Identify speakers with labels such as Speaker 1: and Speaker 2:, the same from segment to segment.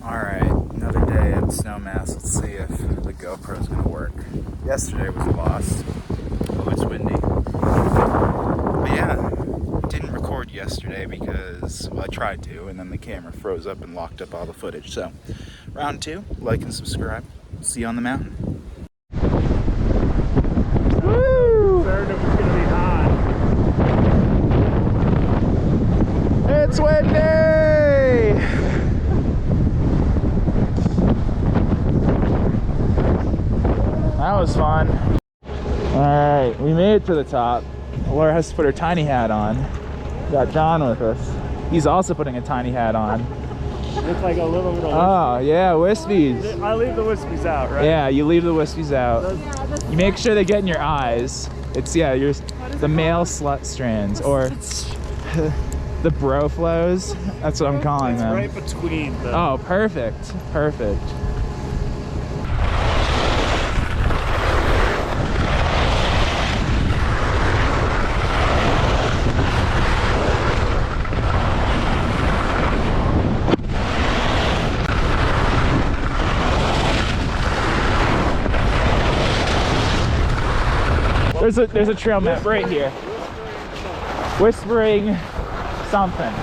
Speaker 1: Alright, another day at Snowmass. Let's see if the GoPro's gonna work. Yesterday was lost. Oh, it's windy. But yeah, didn't record yesterday because, well, I tried to, and then the camera froze up and locked up all the footage. So, round two, like and subscribe. See you on the mountain.
Speaker 2: Woo! Concerned it was gonna be hot.
Speaker 1: It's windy! That was fun. Alright, we made it to the top. Laura has to put her tiny hat on. Got John with us. He's also putting a tiny hat on.
Speaker 2: Looks like a little
Speaker 1: Oh, yeah, wispies.
Speaker 2: I leave the wispies out, right?
Speaker 1: Yeah, you leave the wispies out. You make sure they get in your eyes. It's, yeah, the male slut strands, or the bro flows. That's what I'm calling them.
Speaker 2: Right between them.
Speaker 1: Oh, perfect. Perfect. There's a trail map right here. Whispering something.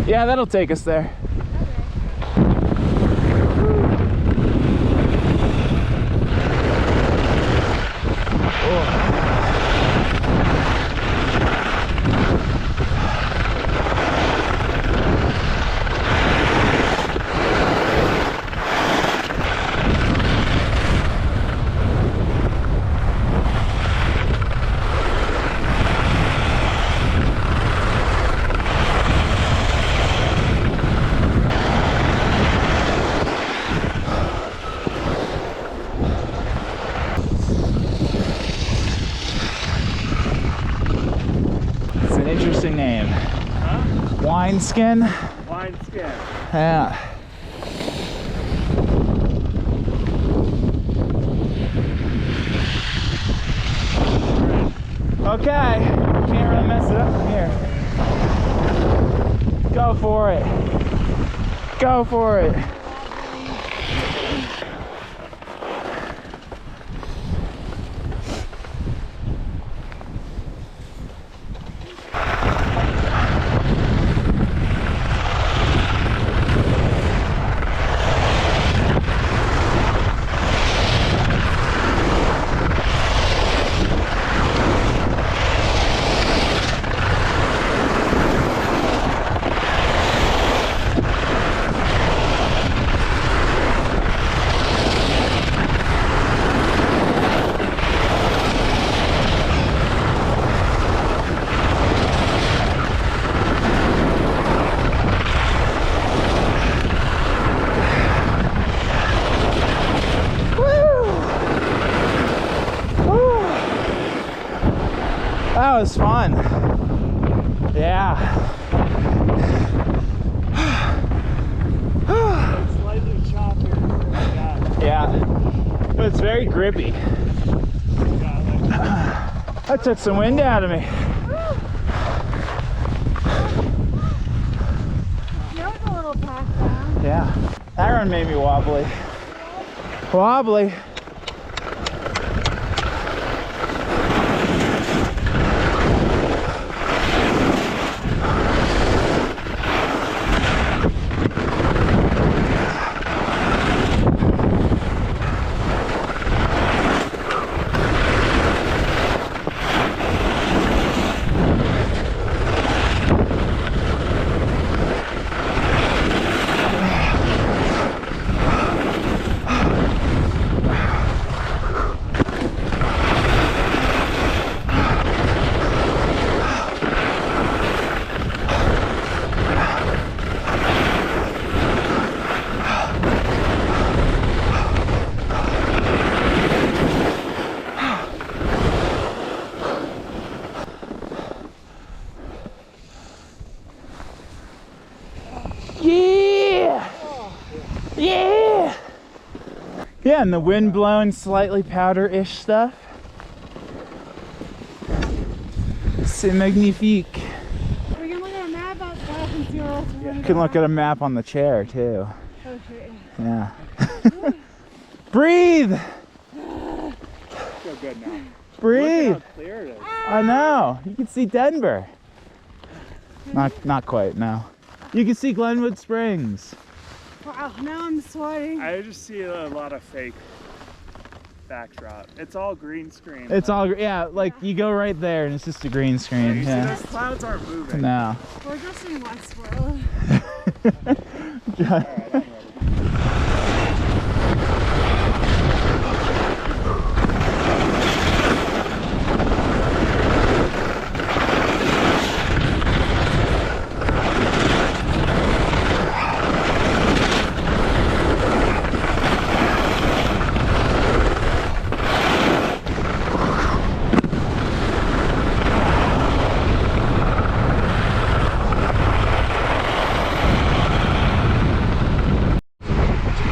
Speaker 1: Yeah, that'll take us there. Interesting name.
Speaker 2: Huh?
Speaker 1: Wineskin?
Speaker 2: Wineskin.
Speaker 1: Yeah. Okay. Can't really mess it up from here. Go for it. Go for it. That was fun. Yeah.
Speaker 2: It's slightly choppier.
Speaker 1: Yeah. But it's very grippy. That took some wind out of me.
Speaker 3: That was a little packed down.
Speaker 1: Yeah. That run made me wobbly. Wobbly. Yeah! Yeah, and the wind blowing slightly powder-ish stuff. C'est magnifique.
Speaker 3: We can look at a map outside and see where else we're gonna
Speaker 1: You
Speaker 3: go.
Speaker 1: can look at a map on the chair too.
Speaker 3: Oh shit.
Speaker 1: Yeah. Breathe!
Speaker 2: Feel good now.
Speaker 1: Breathe!
Speaker 2: Look how clear it is.
Speaker 1: I know. You can see Denver. Not quite, no. You can see Glenwood Springs.
Speaker 3: Wow, now I'm sweating.
Speaker 2: I just see a lot of fake backdrop. It's all green screen.
Speaker 1: It's all, yeah, like you go right there and it's just a green screen.
Speaker 2: You see
Speaker 1: Yeah.
Speaker 2: those clouds aren't moving.
Speaker 1: No.
Speaker 3: We're just in Westworld.
Speaker 2: All right, I'm ready.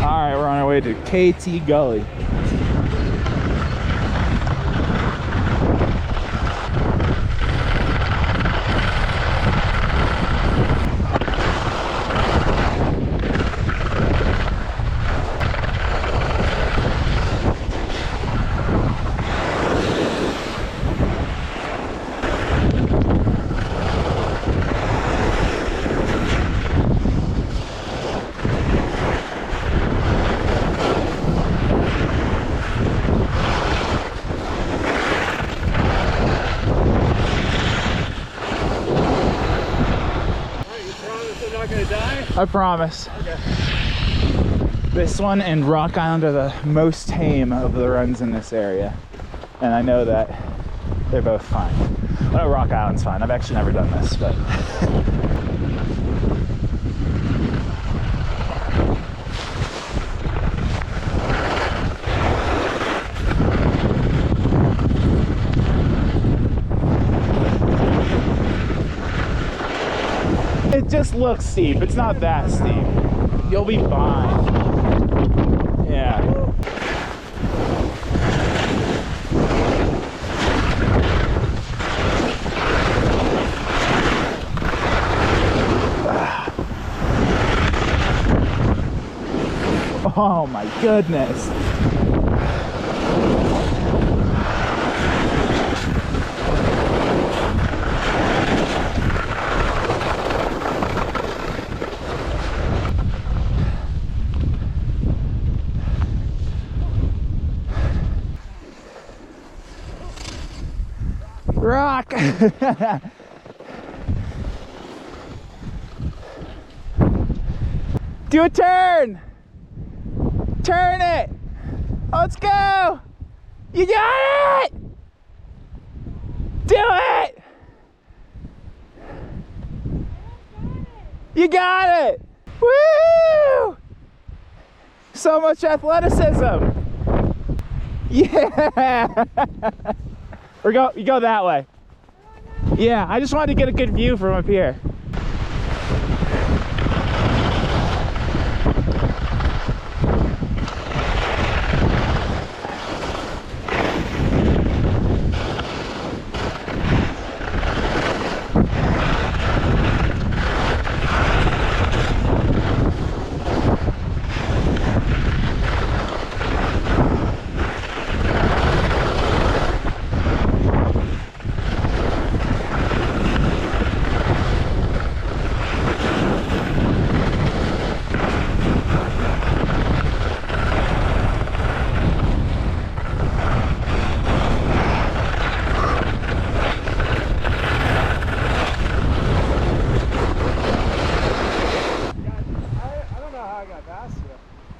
Speaker 1: All right, we're on our way to KT Gully. I promise.
Speaker 2: Okay.
Speaker 1: This one and Rock Island are the most tame of the runs in this area. And I know that they're both fine. I know Rock Island's fine. I've actually never done this, but. It just looks steep. It's not that steep. You'll be fine. Yeah. Oh my goodness. Rock! Do a turn! Turn it! Let's go! You got it! Do it! You got it! Woo! So much athleticism! Yeah! You go that way. Yeah, I just wanted to get a good view from up here.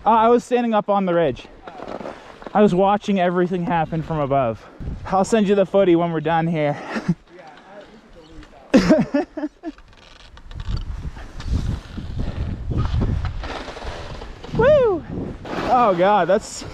Speaker 1: I was standing up on the ridge. I was watching everything happen from above. I'll send you the footy when we're done here. Woo! Oh God, that's...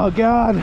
Speaker 1: Oh God.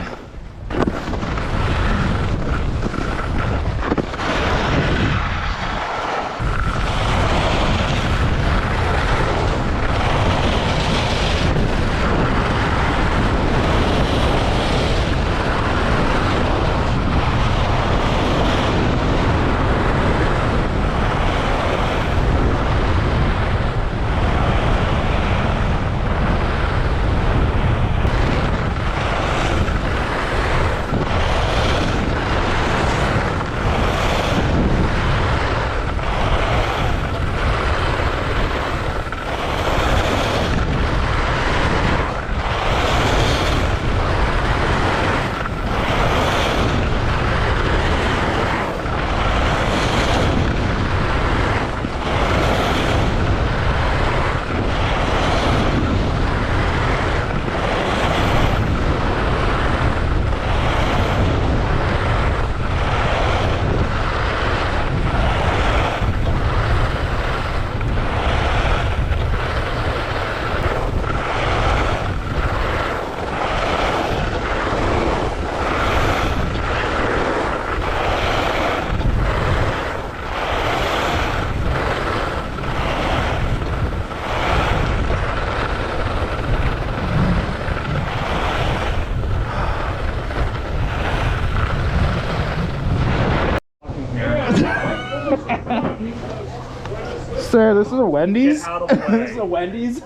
Speaker 1: Sir, this is a Wendy's?
Speaker 2: Get out of the way.
Speaker 1: This is a Wendy's?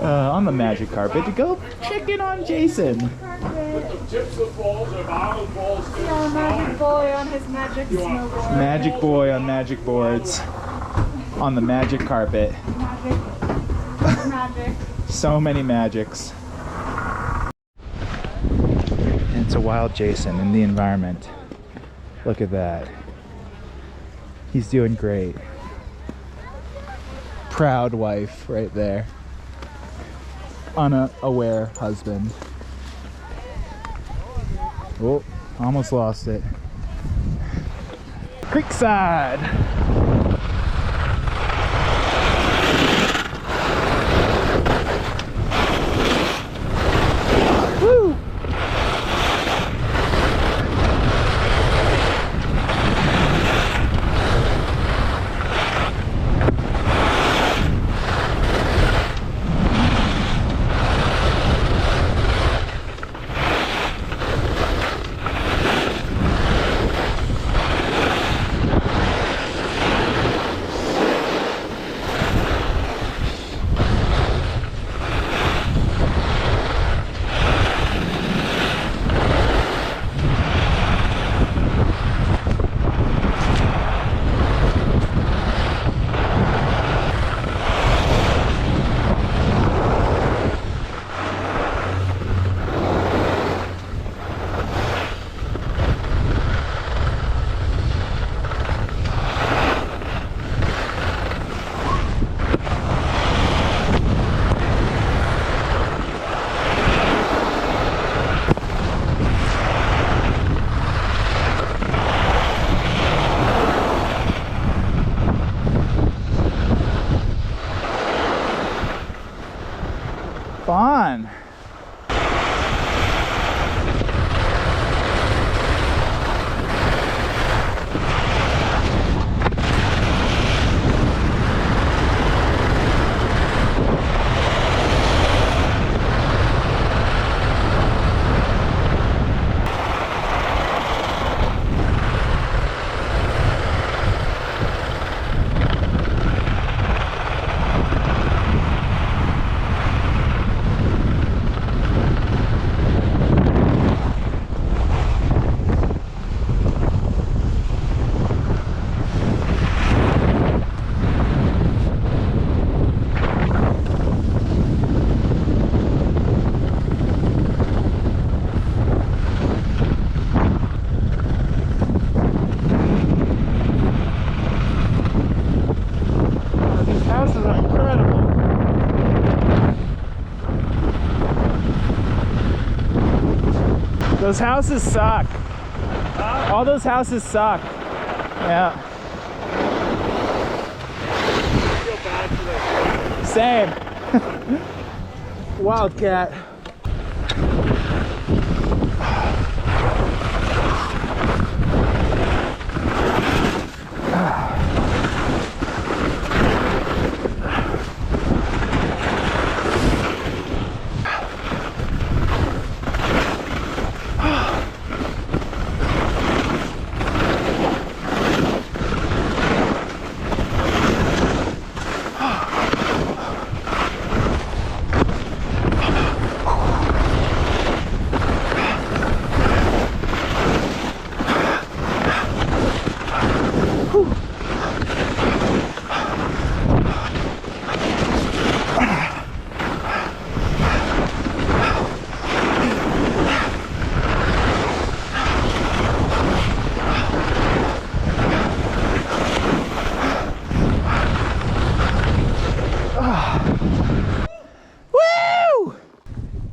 Speaker 1: On the magic carpet to go check in on Jason.
Speaker 3: Yeah, magic boy on his magic snowboard.
Speaker 1: Magic boy on magic boards. On the magic carpet.
Speaker 3: Magic. Magic.
Speaker 1: So many magics. And it's a wild Jason in the environment. Look at that. He's doing great. Proud wife right there. Unaware husband. Oh, almost lost it. Creekside. Woo! Fun. Those houses suck. All those houses suck. Yeah.
Speaker 2: I feel bad for those.
Speaker 1: Same. Wildcat.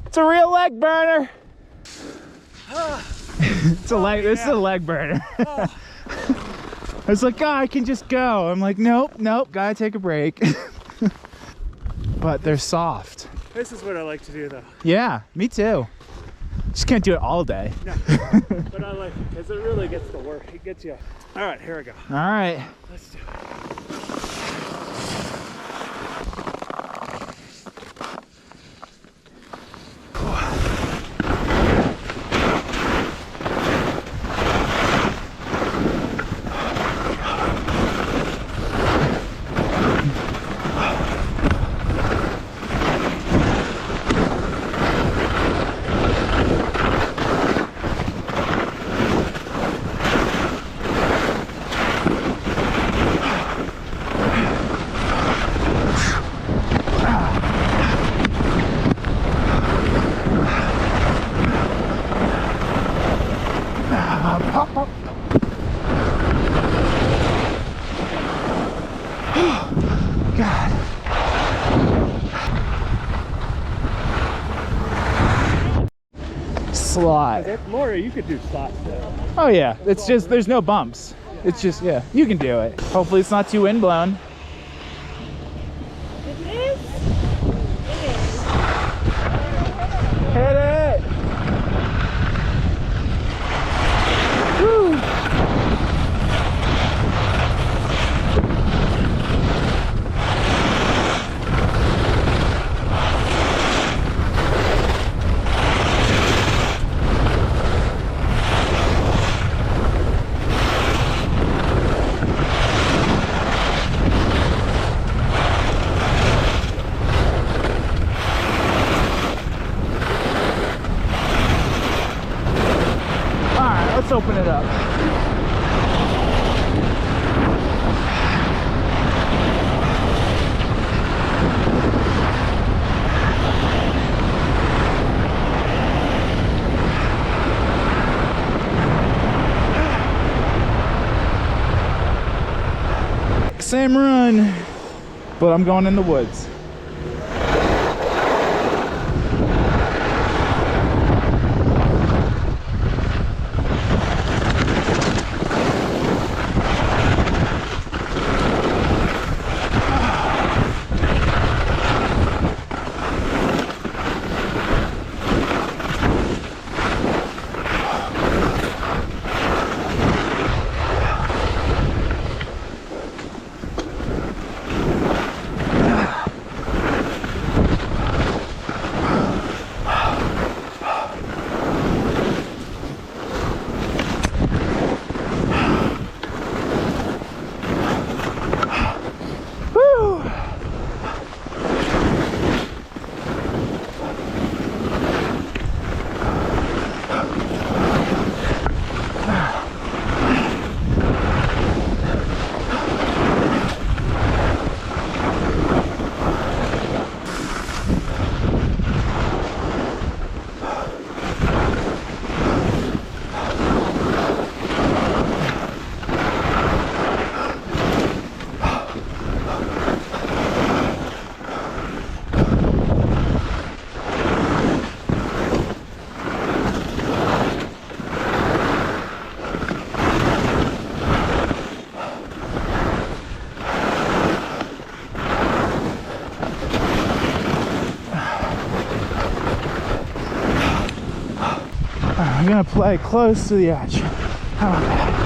Speaker 1: It's a real leg burner. It's a leg. This is a leg burner. I was like, oh, I can just go. I'm like, nope, gotta take a break. But they're soft.
Speaker 2: This is what I like to do, though.
Speaker 1: Yeah, me too. Just can't do it all day.
Speaker 2: No, but I like it because it really gets to work. It gets you. All right, here we go.
Speaker 1: All right.
Speaker 2: Let's do it.
Speaker 1: God. Slot.
Speaker 2: Laura, you could do slots though.
Speaker 1: Oh yeah, it's just, there's no bumps. It's just, yeah, you can do it. Hopefully it's not too wind blown.
Speaker 3: It is.
Speaker 1: Hit it! Woo! Let's open it up. Same run, but I'm going in the woods. gonna play close to the edge. How about that?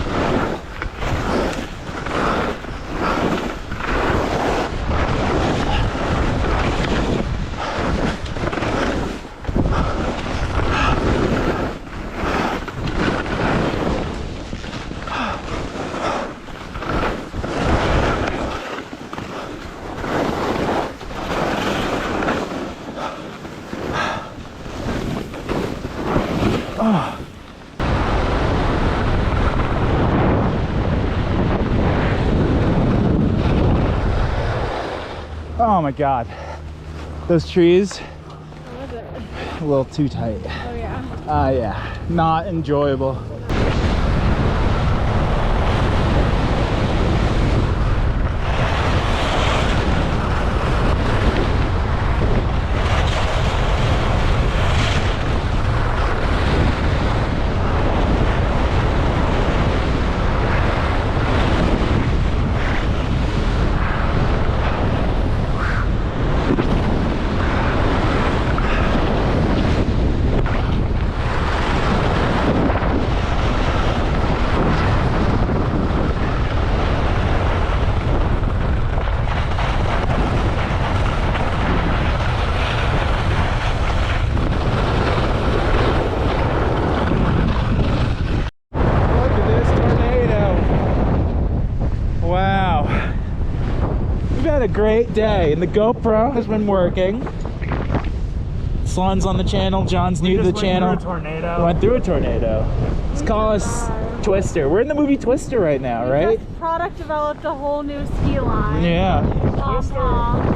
Speaker 1: Oh my god, those trees,
Speaker 3: How was it?
Speaker 1: a little too tight.
Speaker 3: Oh yeah.
Speaker 1: Yeah, not enjoyable. A great day, and the GoPro has been working. Sun's on the channel. John's new to the channel. Went through a tornado. Let's call us Twister. We're in the movie Twister right now, right?
Speaker 3: This product developed a whole new ski line.
Speaker 1: Yeah.
Speaker 2: Twister.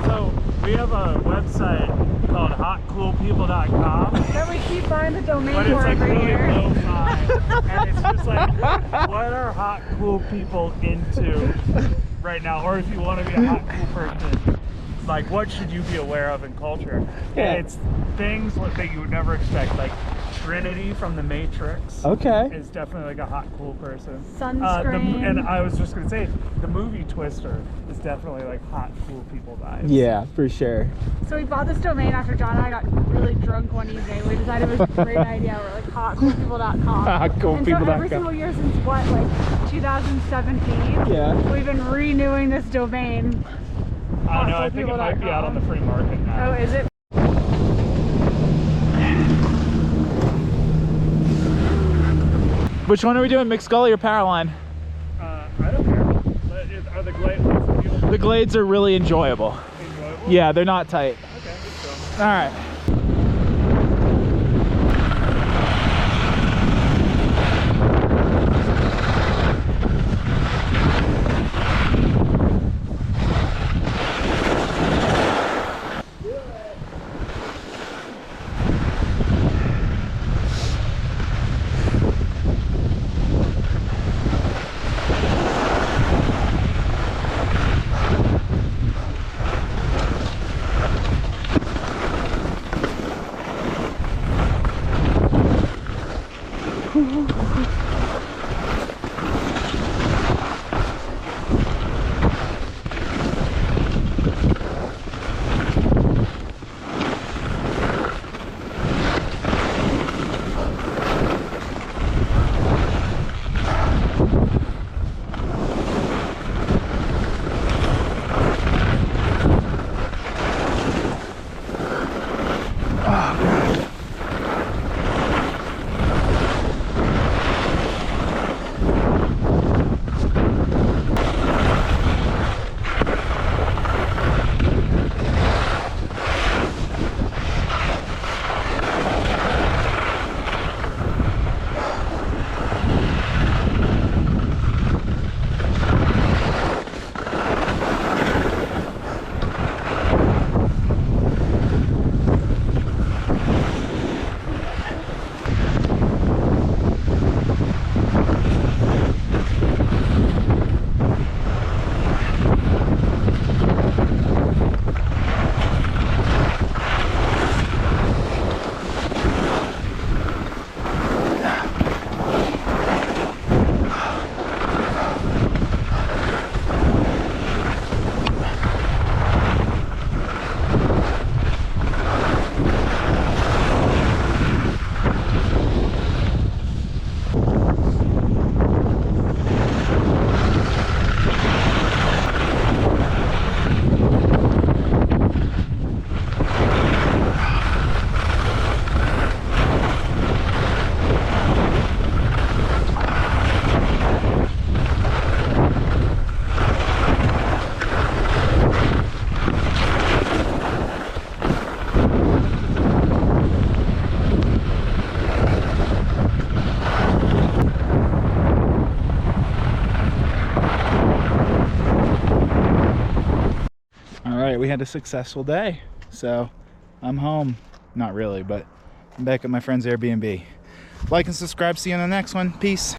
Speaker 2: So we have a website called hotcoolpeople.com.
Speaker 3: That we keep buying the domain
Speaker 2: But it's
Speaker 3: for
Speaker 2: like
Speaker 3: every
Speaker 2: really
Speaker 3: year.
Speaker 2: lo-fi. And it's just like, what are hot cool people into right now? Or if you want to be a hot cool person, like what should you be aware of in culture?
Speaker 1: Yeah.
Speaker 2: And it's things that you would never expect, like Trinity from The Matrix.
Speaker 1: Okay.
Speaker 2: Is definitely like a hot cool person.
Speaker 3: Sunscreen.
Speaker 2: And I was just gonna say, the movie Twister is definitely like hot cool people vibes.
Speaker 1: Yeah, for sure.
Speaker 3: So we bought this domain after John and I got really drunk one evening. We decided it was a great idea. We're like hotcoolpeople.com.
Speaker 1: Hotcoolpeople.com.
Speaker 3: And so every single year since what, like 2017?
Speaker 1: Yeah.
Speaker 3: We've been renewing this domain.
Speaker 2: I don't know, I think it might be out on the free market now.
Speaker 3: Oh, is it?
Speaker 1: Which one are we doing, mixed Gully or Powerline?
Speaker 2: I don't care. But are the glades
Speaker 1: The glades are really enjoyable.
Speaker 2: enjoyable?
Speaker 1: Yeah, they're not tight.
Speaker 2: Okay, let's go.
Speaker 1: All right. we had a successful day. So I'm home. Not really, but I'm back at my friend's Airbnb. Like and subscribe. See you on the next one. Peace.